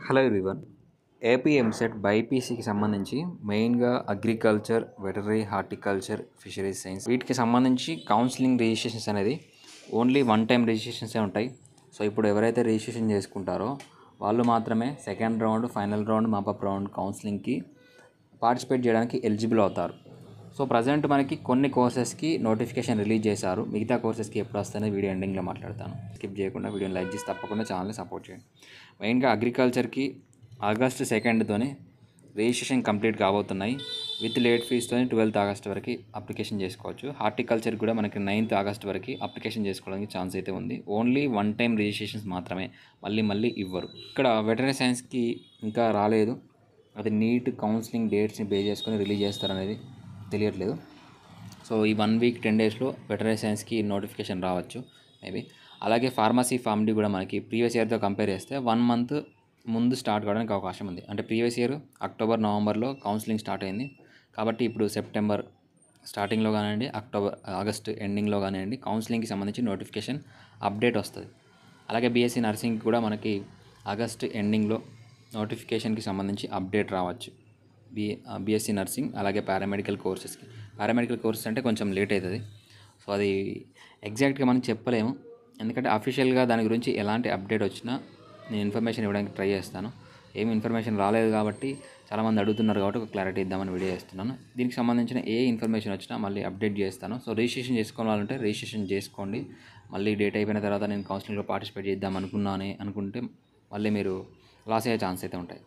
Hello everyone. AP EAMCET బైపీసీకి సంబంధించి మెయిన్గా agriculture, veterinary, horticulture, fisheries science వీటికి సంబంధించి కౌన్సిలింగ్ రిజిస్ట్రేషన్స్ అనేది ఓన్లీ వన్ టైం రిజిస్ట్రేషన్సే ఉంటాయి. సో ఇప్పుడు ఎవరైతే రిజిస్ట్రేషన్ చేసుకుంటారో వాళ్ళు మాత్రమే second round, final round, mop up round కౌన్సిలింగ్కి పార్టిసిపేట్ చేయడానికి ఎలిజిబుల్ అవుతారు. సో ప్రజెంట్ మనకి కొన్ని కోర్సెస్కి నోటిఫికేషన్ రిలీజ్ చేశారు. మిగతా కోర్సెస్కి ఎప్పుడు వస్తాయో వీడియో ఎండింగ్లో మాట్లాడతాను. స్కిప్ చేయకుండా వీడియోని లైక్ చేసి తప్పకుండా ఛానల్ని సపోర్ట్ చేయండి. మెయిన్గా అగ్రికల్చర్కి ఆగస్టు 2తోనే రిజిస్ట్రేషన్ కంప్లీట్ కాబోతున్నాయి. విత్ లేట్ ఫీజ్తో 12th ఆగస్ట్ వరకు అప్లికేషన్ చేసుకోవచ్చు. హార్టికల్చర్ కూడా మనకి 9th ఆగస్ట్ వరకు అప్లికేషన్ చేసుకోవడానికి ఛాన్స్ అయితే ఉంది. ఓన్లీ వన్ టైం రిజిస్ట్రేషన్స్ మాత్రమే, మళ్ళీ ఇవ్వరు. ఇక్కడ వెటరరీ సైన్స్కి ఇంకా రాలేదు. అది నీట్ కౌన్సిలింగ్ డేట్స్ని బేస్ చేసుకొని రిలీజ్ చేస్తారనేది తెలియట్లేదు. సో ఈ 1 వీక్ 10 డేస్లో వెటరరీ సైన్స్కి నోటిఫికేషన్ రావచ్చు మేబీ. అలాగే ఫార్మసీ, ఫార్మడీ కూడా మనకి ప్రీవియస్ ఇయర్తో కంపేర్ చేస్తే 1 మంత్ ముందు స్టార్ట్ కావడానికి అవకాశం ఉంది. అంటే ప్రీవియస్ ఇయర్ అక్టోబర్, నవంబర్లో కౌన్సిలింగ్ స్టార్ట్ అయింది కాబట్టి ఇప్పుడు సెప్టెంబర్ స్టార్టింగ్లో కానివ్వండి, ఆగస్ట్ ఎండింగ్లో కానివ్వండి కౌన్సిలింగ్కి సంబంధించి నోటిఫికేషన్ అప్డేట్ వస్తుంది. అలాగే బీఎస్సీ నర్సింగ్ కూడా మనకి ఆగస్ట్ ఎండింగ్లో నోటిఫికేషన్కి సంబంధించి అప్డేట్ రావచ్చు. బీఎస్సీ నర్సింగ్ అలాగే పారామెడికల్ కోర్సెస్కి. పారామెడికల్ కోర్సెస్ అంటే కొంచెం లేట్ అవుతుంది. సో అది ఎగ్జాక్ట్గా మనం చెప్పలేము, ఎందుకంటే అఫీషియల్గా దాని గురించి ఎలాంటి అప్డేట్ వచ్చినా నేను ఇన్ఫర్మేషన్ ఇవ్వడానికి ట్రై చేస్తాను. ఏమి ఇన్ఫర్మేషన్ రాలేదు కాబట్టి చాలామంది అడుగుతున్నారు కాబట్టి ఒక క్లారిటీ ఇద్దామని వీడియో చేస్తున్నాను. దీనికి సంబంధించిన ఏ ఇన్ఫర్మేషన్ వచ్చినా మళ్ళీ అప్డేట్ చేస్తాను. సో రిజిస్ట్రేషన్ చేసుకోవాలంటే రిజిస్ట్రేషన్ చేసుకోండి. మళ్ళీ డేట్ అయిపోయిన తర్వాత నేను కౌన్సిలింగ్లో పార్టిసిపేట్ చేద్దాం అనుకుంటే మళ్ళీ మీరు లాస్ అయ్యే ఛాన్స్ అయితే ఉంటాయి.